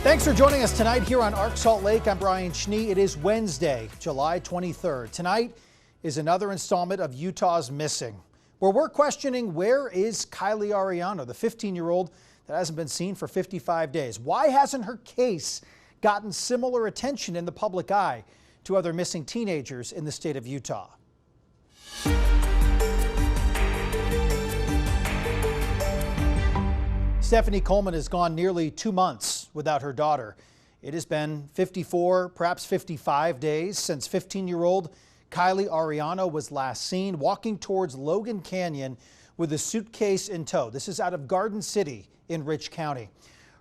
Thanks for joining us tonight here on Arc Salt Lake. I'm Brian Schnee. It is Wednesday, July 23rd. Tonight is another installment of Utah's Missing, where we're questioning where is Kylie Arellano, the 15-year-old that hasn't been seen for 55 days. Why hasn't her case gotten similar attention in the public eye to other missing teenagers in the state of Utah? Stephanie Coleman has gone nearly 2 months without her daughter. It has been 54, perhaps 55 days since 15-year-old Kylie Arellano was last seen walking towards Logan Canyon with a suitcase in tow. This is out of Garden City in Rich County.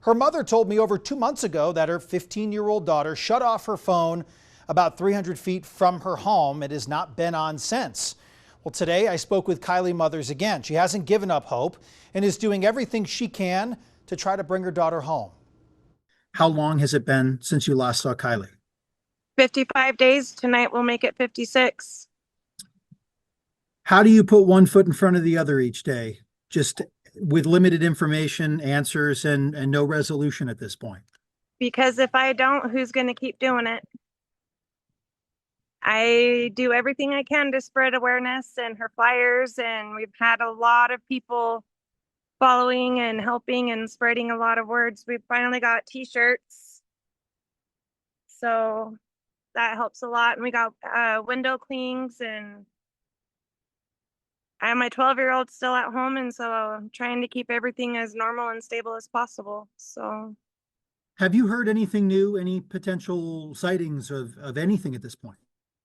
Her mother told me over 2 months ago that her 15-year-old daughter shut off her phone about 300 feet from her home. It has not been on since. Well, today I spoke with Kylie mothers again. She hasn't given up hope and is doing everything she can to try to bring her daughter home. How long has it been since you last saw Kylie? 55 days. Tonight will make it 56. How do you put one foot in front of the other each day, just with limited information, answers, and no resolution at this point? Because if I don't, who's going to keep doing it? I do everything I can to spread awareness and her flyers, and we've had a lot of people following and helping and spreading a lot of words. We finally got t-shirts, so that helps a lot. And we got window clings, and I have my 12-year-old still at home, and so I'm trying to keep everything as normal and stable as possible. So have you heard anything new, any potential sightings of anything at this point?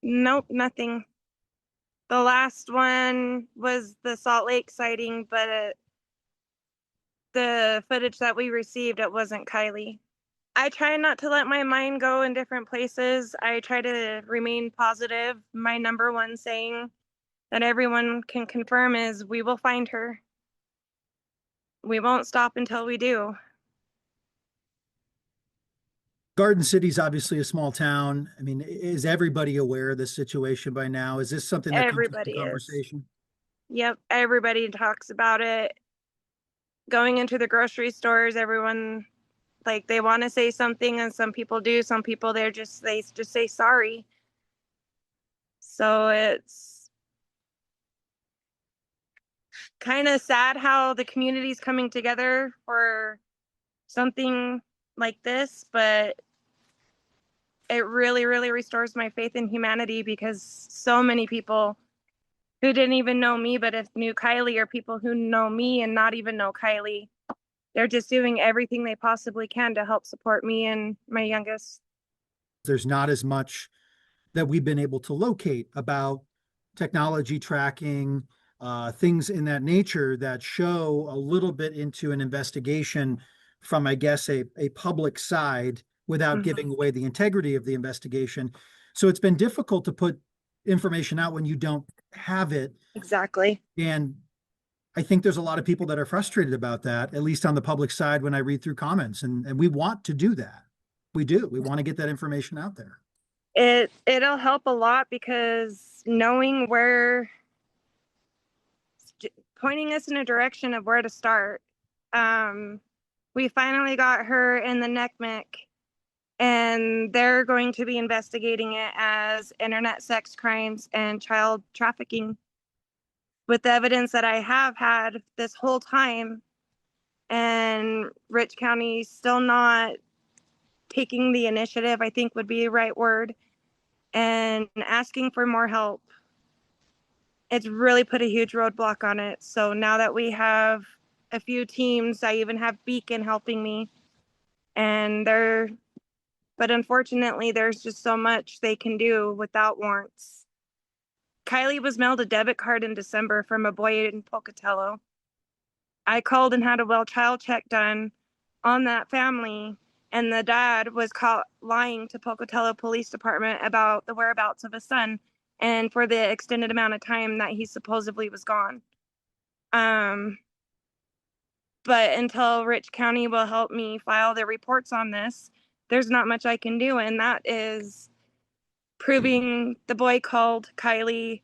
nope, nothing. The last one was the Salt Lake sighting, but the footage that we received, it wasn't Kylie. I try not to let my mind go in different places. I try to remain positive. My number one saying that everyone can confirm is we will find her. We won't stop until we do. Garden City's obviously a small town. I mean, is everybody aware of this situation by now? Is this something that Everybody comes up in conversation? Yep, everybody talks about it. Going into the grocery stores, everyone, like, they want to say something, and some people do. Some people they just say sorry. So it's kind of sad how the community's coming together for something like this, but it really, really restores my faith in humanity, because so many people who didn't even know me, but if knew Kylie, or people who know me and not even know Kylie, they're just doing everything they possibly can to help support me and my youngest. There's not as much that we've been able to locate about technology tracking, things in that nature that show a little bit into an investigation from, I guess, a public side without giving away the integrity of the investigation. So it's been difficult to put information out when you don't have it. Exactly. And I think there's a lot of people that are frustrated about that, at least on the public side when I read through comments. And we want to do that. We do. We want to get that information out there. It'll help a lot, because knowing where, pointing us in a direction of where to start. We finally got her in the NECMEC, and they're going to be investigating it as internet sex crimes and child trafficking, with the evidence that I have had this whole time, and Rich County still not taking the initiative, I think would be the right word, and asking for more help. It's really put a huge roadblock on it. So now that we have a few teams, I even have Beacon helping me, but unfortunately there's just so much they can do without warrants. Kylie was mailed a debit card in December from a boy in Pocatello. I called and had a well child check done on that family, and the dad was caught lying to Pocatello Police Department about the whereabouts of his son and for the extended amount of time that he supposedly was gone. But until Rich County will help me file the reports on this, there's not much I can do, and that is proving the boy called Kylie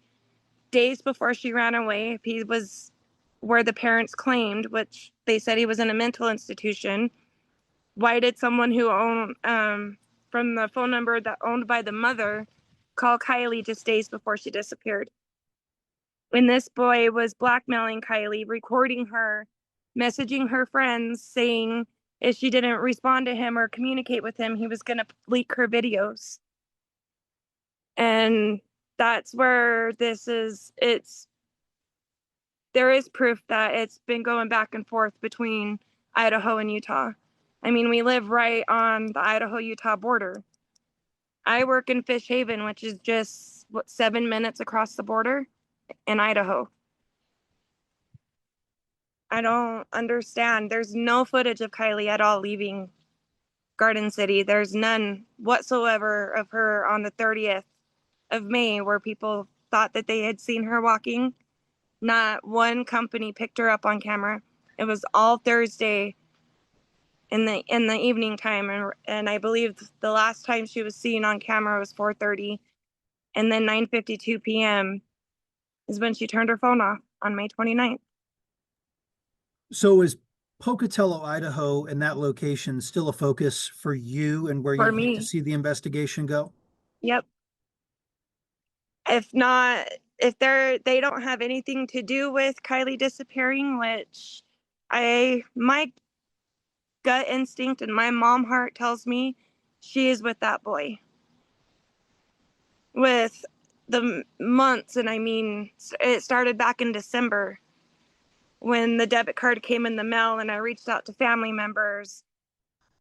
days before she ran away. If he was where the parents claimed, which they said he was in a mental institution, Why did someone who owned, from the phone number that owned by the mother, call Kylie just days before she disappeared? When this boy was blackmailing Kylie, recording her, messaging her friends, saying if she didn't respond to him or communicate with him, he was going to leak her videos. And that's where there is proof that it's been going back and forth between Idaho and Utah. I mean, we live right on the Idaho-Utah border. I work in Fish Haven, which is just 7 minutes across the border in Idaho. I don't understand. There's no footage of Kylie at all leaving Garden City. There's none whatsoever of her on the 30th of May where people thought that they had seen her walking. Not one company picked her up on camera. It was all Thursday in the evening time, and I believe the last time she was seen on camera was 4:30, and then 9:52 p.m. is when she turned her phone off on May 29th. So is Pocatello, Idaho, and that location still a focus for you and where For you'd like me. to see the investigation go? Yep. If not, if they don't have anything to do with Kylie disappearing, which my gut instinct and my mom heart tells me she is with that boy. With the months, and I mean, it started back in December when the debit card came in the mail and I reached out to family members.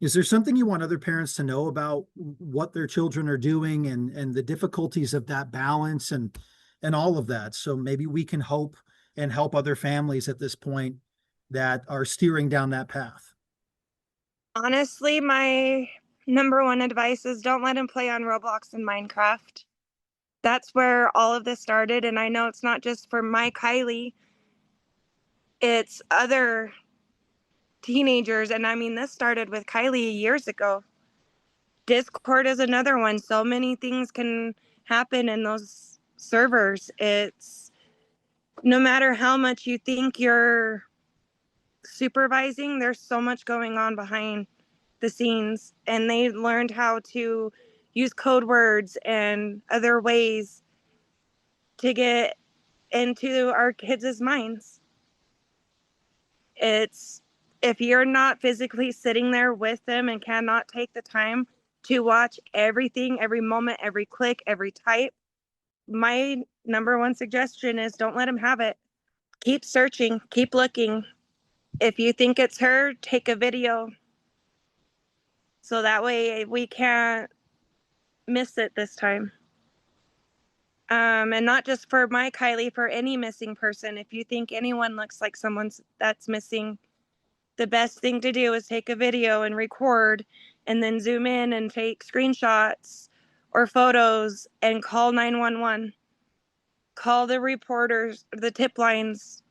Is there something you want other parents to know about what their children are doing and the difficulties of that balance and all of that? So maybe we can hope and help other families at this point that are steering down that path. Honestly, my number one advice is don't let him play on Roblox and Minecraft. That's where all of this started, and I know it's not just for my Kylie, it's other teenagers, and I mean, this started with Kylie years ago. Discord is another one. So many things can happen in those servers. It's no matter how much you think you're supervising, there's so much going on behind the scenes, and they learned how to use code words and other ways to get into our kids' minds. It's if you're not physically sitting there with them and cannot take the time to watch everything, every moment, every click, every type, my number one suggestion is don't let them have it. Keep searching, keep looking. If you think it's her, take a video. So that way we can't miss it this time. And not just for my Kylie, for any missing person. If you think anyone looks like someone that's missing, the best thing to do is take a video and record and then zoom in and take screenshots or photos and call 911. Call the reporters, the tip lines.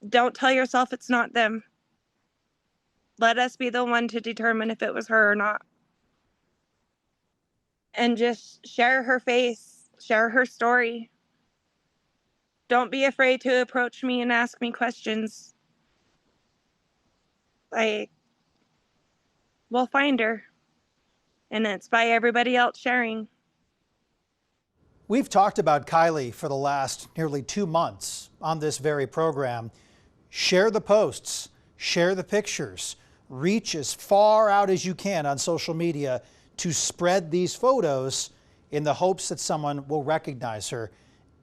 Don't tell yourself it's not them. Let us be the one to determine if it was her or not. And just share her face, share her story. Don't be afraid to approach me and ask me questions. We'll find her. And it's by everybody else sharing. We've talked about Kylie for the last nearly 2 months on this very program. Share the posts, share the pictures, reach as far out as you can on social media to spread these photos in the hopes that someone will recognize her.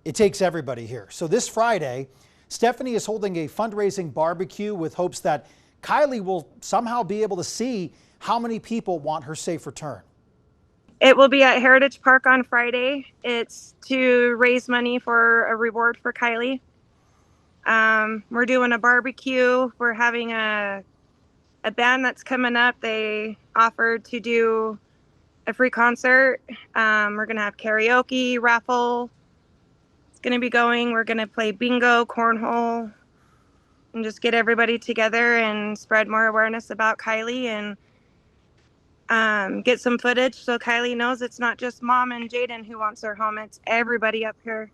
It takes everybody here. So this Friday, Stephanie is holding a fundraising barbecue with hopes that Kylie will somehow be able to see how many people want her safe return. It will be at Heritage Park on Friday. It's to raise money for a reward for Kylie. We're doing a barbecue. We're having a band that's coming up. They offered to do a free concert. We're going to have karaoke, raffle. It's going to be going. We're going to play bingo, cornhole, and just get everybody together and spread more awareness about Kylie and get some footage so Kylie knows it's not just Mom and Jaden who wants her home. It's everybody up here.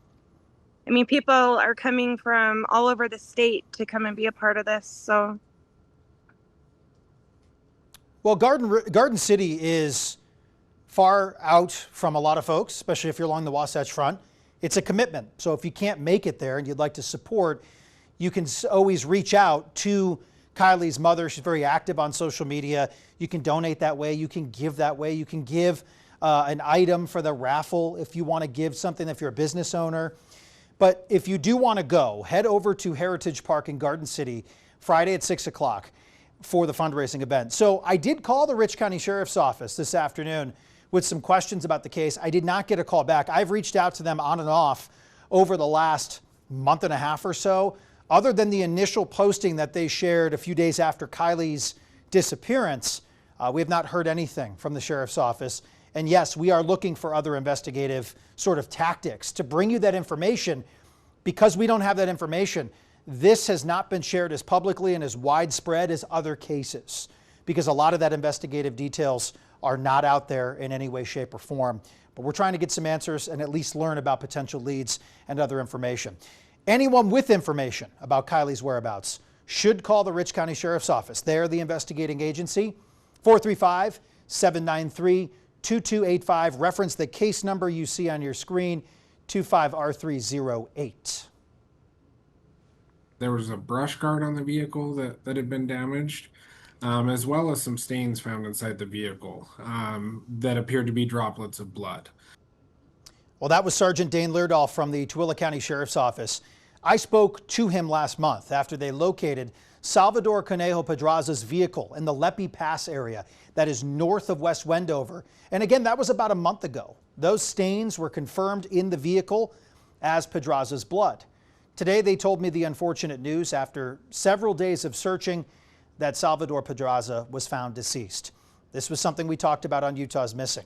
I mean, people are coming from all over the state to come and be a part of this. So Well, Garden City is far out from a lot of folks, especially if you're along the Wasatch Front. It's a commitment. So if you can't make it there and you'd like to support, you can always reach out to Kylie's mother. She's very active on social media. You can donate that way. You can give that way. You can give an item for the raffle if you want to give something, if you're a business owner. But if you do want to go, head over to Heritage Park in Garden City Friday at 6 o'clock for the fundraising event. So I did call the Rich County Sheriff's Office this afternoon with some questions about the case. I did not get a call back. I've reached out to them on and off over the last month and a half or so. Other than the initial posting that they shared a few days after Kylie's disappearance, we have not heard anything from the Sheriff's Office. And yes, we are looking for other investigative sort of tactics to bring you that information. Because we don't have that information, this has not been shared as publicly and as widespread as other cases, because a lot of that investigative details are not out there in any way, shape, or form. But we're trying to get some answers and at least learn about potential leads and other information. Anyone with information about Kylie's whereabouts should call the Rich County Sheriff's Office. They're the investigating agency. 435-793-2285. Reference the case number you see on your screen, 25R308. There was a brush guard on the vehicle that had been damaged, as well as some stains found inside the vehicle that appeared to be droplets of blood. Well, that was Sergeant Dane Leardahl from the Tooele County Sheriff's Office. I spoke to him last month after they located Salvador Conejo Pedraza's vehicle in the Lepi Pass area that is north of West Wendover. And again, that was about a month ago. Those stains were confirmed in the vehicle as Pedraza's blood. Today, they told me the unfortunate news after several days of searching that Salvador Pedraza was found deceased. This was something we talked about on Utah's Missing.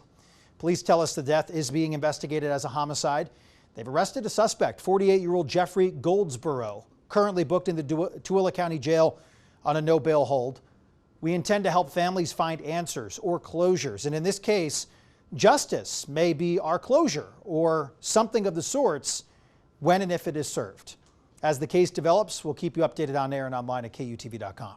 Police tell us the death is being investigated as a homicide. They've arrested a suspect, 48-year-old Jeffrey Goldsboro, currently booked in the Tooele County Jail on a no-bail hold. We intend to help families find answers or closures. And in this case, justice may be our closure or something of the sorts when and if it is served. As the case develops, we'll keep you updated on air and online at KUTV.com.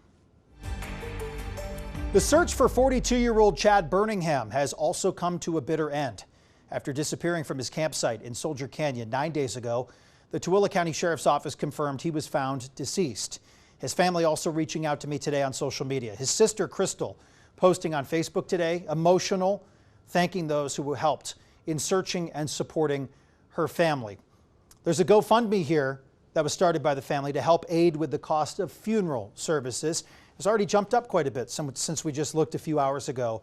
The search for 42-year-old Chad Birmingham has also come to a bitter end. After disappearing from his campsite in Soldier Canyon 9 days ago, the Tooele County Sheriff's Office confirmed he was found deceased. His family also reaching out to me today on social media. His sister, Crystal, posting on Facebook today, emotional, thanking those who helped in searching and supporting her family. There's a GoFundMe here that was started by the family to help aid with the cost of funeral services. It's already jumped up quite a bit since we just looked a few hours ago.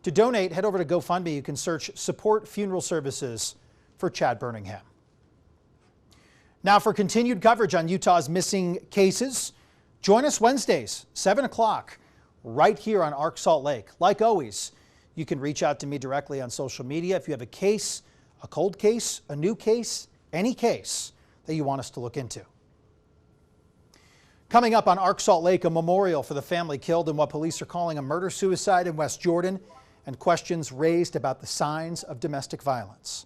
To donate, head over to GoFundMe. You can search Support Funeral Services for Chad Birmingham. Now for continued coverage on Utah's missing cases, join us Wednesdays, 7 o'clock, right here on Arc Salt Lake. Like always, you can reach out to me directly on social media if you have a case, a cold case, a new case, any case that you want us to look into. Coming up on Arc Salt Lake, a memorial for the family killed in what police are calling a murder-suicide in West Jordan, and questions raised about the signs of domestic violence.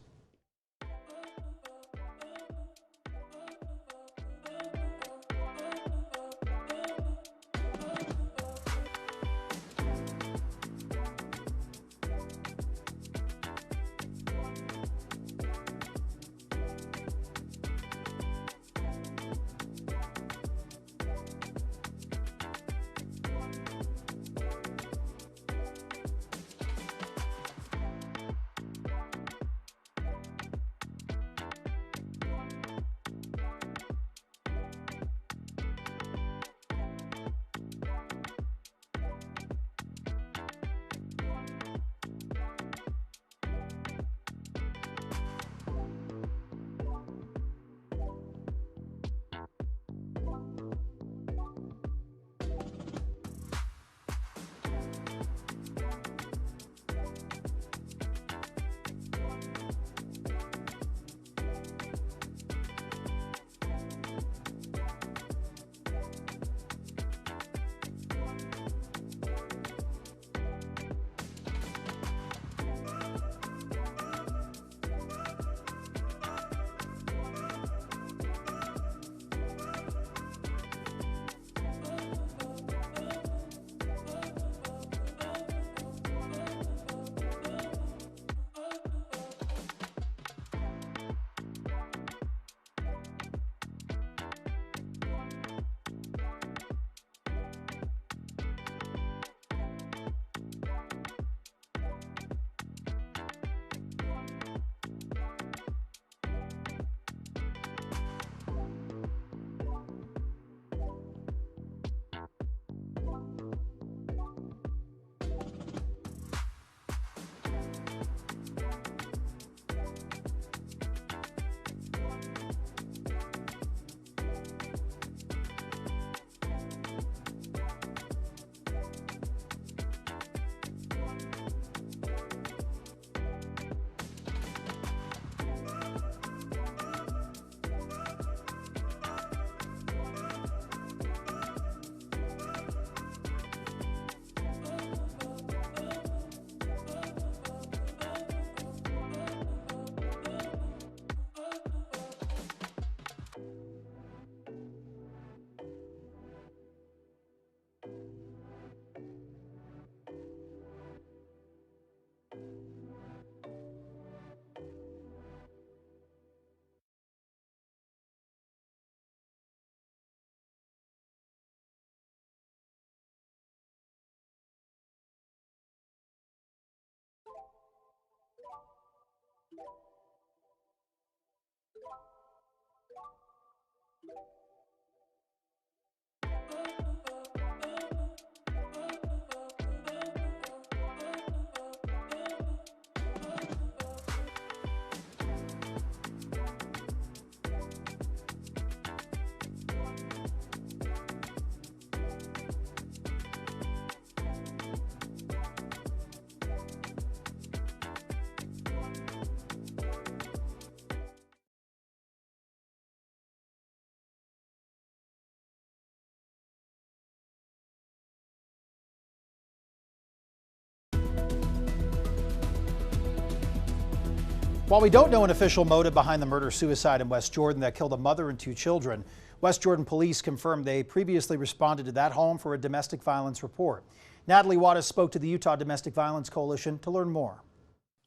While we don't know an official motive behind the murder-suicide in West Jordan that killed a mother and 2 children, West Jordan police confirmed they previously responded to that home for a domestic violence report. Natalie Wattis spoke to the Utah Domestic Violence Coalition to learn more.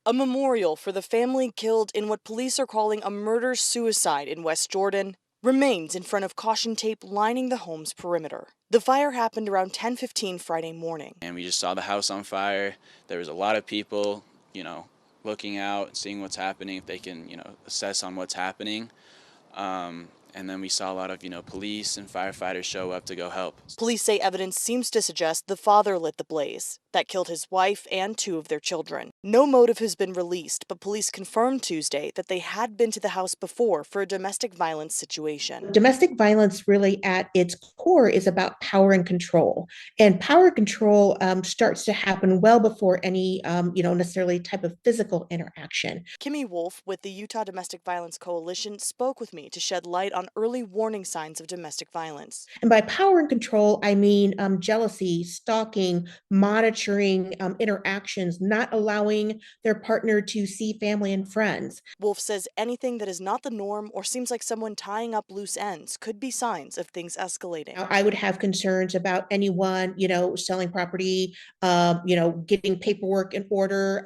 A memorial for the family killed in what police are calling a murder-suicide in West Jordan remains in front of caution tape lining the home's perimeter. The fire happened around 10:15 Friday morning. And we just saw the house on fire. There was a lot of people, looking out, seeing what's happening, if they can, assess on what's happening. And then we saw a lot of, police and firefighters show up to go help. Police say evidence seems to suggest the father lit the blaze that killed his wife and 2 of their children. No motive has been released, but police confirmed Tuesday that they had been to the house before for a domestic violence situation. Domestic violence really at its core is about power and control. And power control starts to happen well before any, necessarily type of physical interaction. Kimmy Wolf with the Utah Domestic Violence Coalition spoke with me to shed light on early warning signs of domestic violence. And by power and control, I mean jealousy, stalking, monitoring interactions, not allowing their partner to see family and friends. Wolf says anything that is not the norm or seems like someone tying up loose ends could be signs of things escalating. I would have concerns about anyone, selling property, getting paperwork in order,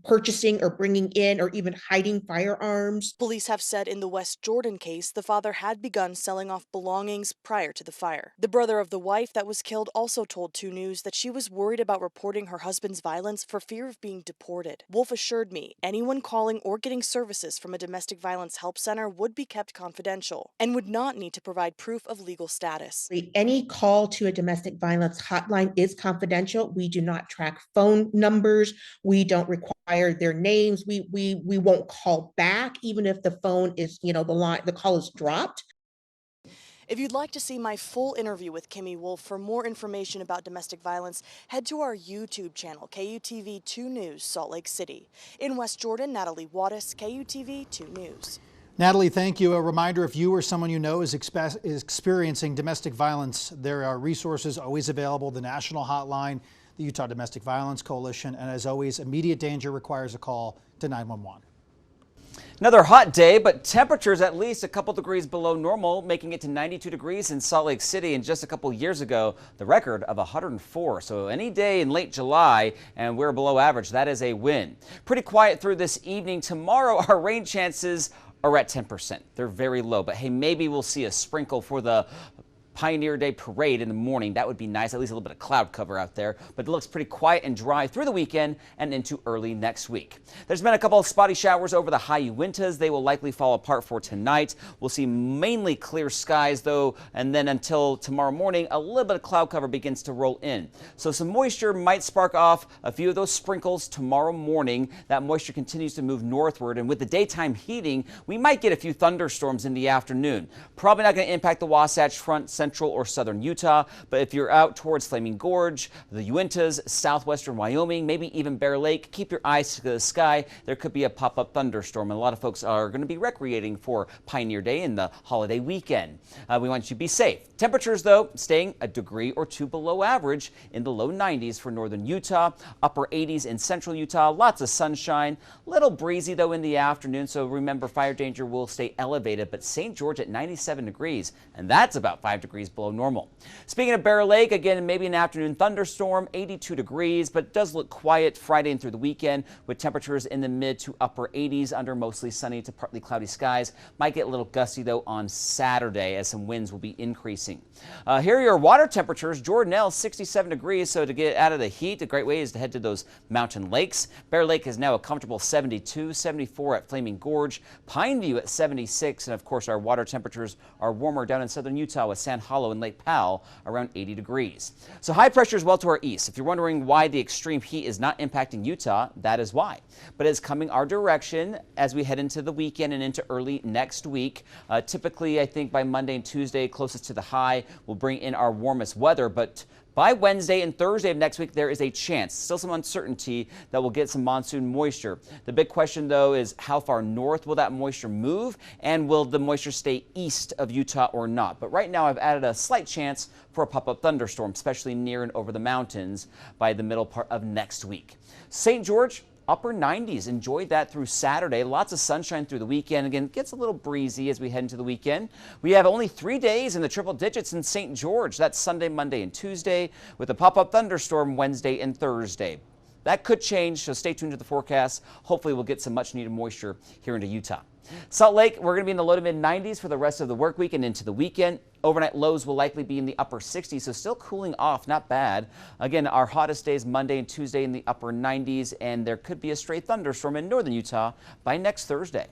purchasing or bringing in or even hiding firearms. Police have said in the West Jordan case, the father had begun selling off belongings prior to the fire. The brother of the wife that was killed also told 2 News that she was worried about reporting her husband's violence for fear of being deported. Wolf assured me anyone calling or getting services from a domestic violence help center would be kept confidential and would not need to provide proof of legal status. Any call to a domestic violence hotline is confidential. We do not track phone numbers. We don't require their names. We won't call back even if the phone is, the call is dropped. If you'd like to see my full interview with Kimmy Wolf for more information about domestic violence, head to our YouTube channel, KUTV 2 News, Salt Lake City. In West Jordan, Natalie Wattis, KUTV 2 News. Natalie, thank you. A reminder, if you or someone you know is experiencing domestic violence, there are resources always available, the national hotline, the Utah Domestic Violence Coalition, and as always, immediate danger requires a call to 911. Another hot day, but temperatures at least a couple degrees below normal, making it to 92 degrees in Salt Lake City. And just a couple years ago, the record of 104. So any day in late July, and we're below average, that is a win. Pretty quiet through this evening. Tomorrow, our rain chances are at 10%. They're very low, but hey, maybe we'll see a sprinkle for the Pioneer Day Parade in the morning. That would be nice, at least a little bit of cloud cover out there, but it looks pretty quiet and dry through the weekend and into early next week. There's been a couple of spotty showers over the high Uintas. They will likely fall apart for tonight. We'll see mainly clear skies though, and then until tomorrow morning, a little bit of cloud cover begins to roll in. So some moisture might spark off a few of those sprinkles tomorrow morning. That moisture continues to move northward, and with the daytime heating, we might get a few thunderstorms in the afternoon. Probably not going to impact the Wasatch Front, central or southern Utah, but if you're out towards Flaming Gorge, the Uintas, southwestern Wyoming, maybe even Bear Lake, keep your eyes to the sky. There could be a pop-up thunderstorm, and a lot of folks are going to be recreating for Pioneer Day and the holiday weekend. We want you to be safe. Temperatures, though, staying a degree or 2 below average in the low 90s for northern Utah, upper 80s in central Utah, lots of sunshine, little breezy, though, in the afternoon, so remember fire danger will stay elevated, but St. George at 97 degrees, and that's about 5 degrees degrees below normal. Speaking of Bear Lake, again, maybe an afternoon thunderstorm, 82 degrees, but it does look quiet Friday and through the weekend with temperatures in the mid to upper 80s under mostly sunny to partly cloudy skies. Might get a little gusty though on Saturday as some winds will be increasing. Here are your water temperatures. Jordanelle, 67 degrees, so to get out of the heat, a great way is to head to those mountain lakes. Bear Lake is now a comfortable 72, 74 at Flaming Gorge, Pineview at 76, and of course our water temperatures are warmer down in southern Utah with Sand Hollow and Lake Powell around 80 degrees. So high pressure is well to our east. If you're wondering why the extreme heat is not impacting Utah, that is why. But it's coming our direction as we head into the weekend and into early next week. Typically, I think by Monday and Tuesday, closest to the high, we'll bring in our warmest weather, but by Wednesday and Thursday of next week, there is a chance, still some uncertainty, that we'll get some monsoon moisture. The big question, though, is how far north will that moisture move, and will the moisture stay east of Utah or not? But right now, I've added a slight chance for a pop-up thunderstorm, especially near and over the mountains by the middle part of next week. St. George, upper 90s. Enjoyed that through Saturday. Lots of sunshine through the weekend. Again, gets a little breezy as we head into the weekend. We have only 3 days in the triple digits in St. George. That's Sunday, Monday, and Tuesday, with a pop-up thunderstorm Wednesday and Thursday. That could change, so stay tuned to the forecast. Hopefully we'll get some much needed moisture here into Utah. Salt Lake, we're going to be in the low to mid 90s for the rest of the work week and into the weekend. Overnight lows will likely be in the upper 60s, so still cooling off, not bad. Again, our hottest days Monday and Tuesday in the upper 90s, and there could be a stray thunderstorm in northern Utah by next Thursday.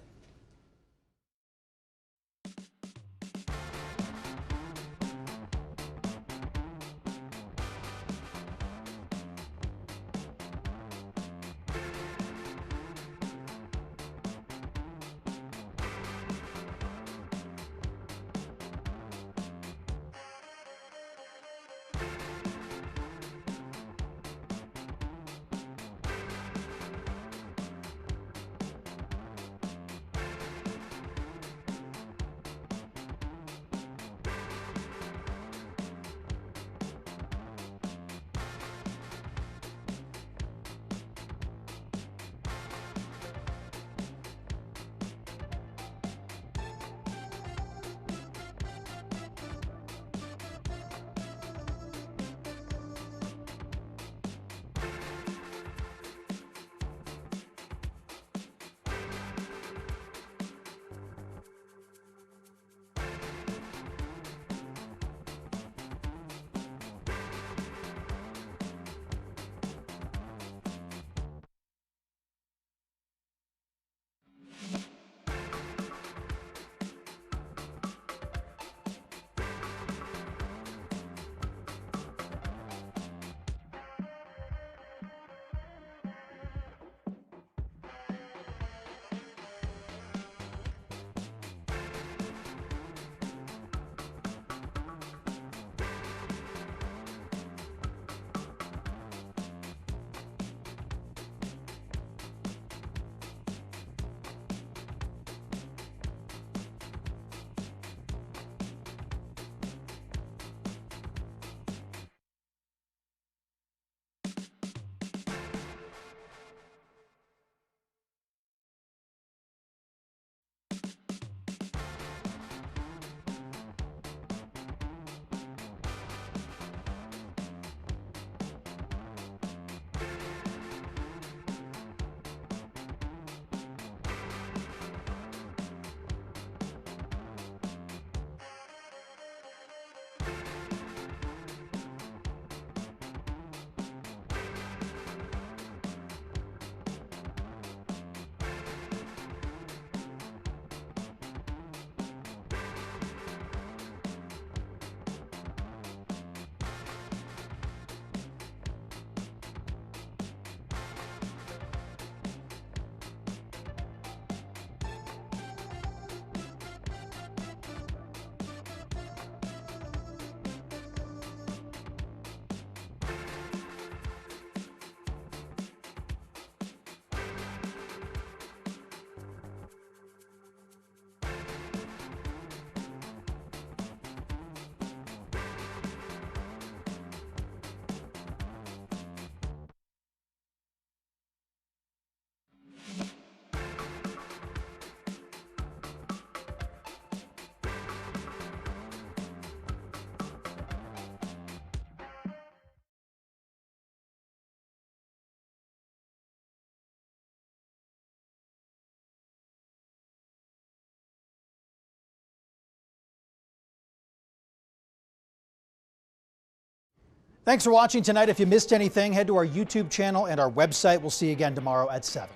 Thanks for watching tonight. If you missed anything, head to our YouTube channel and our website. We'll see you again tomorrow at 7.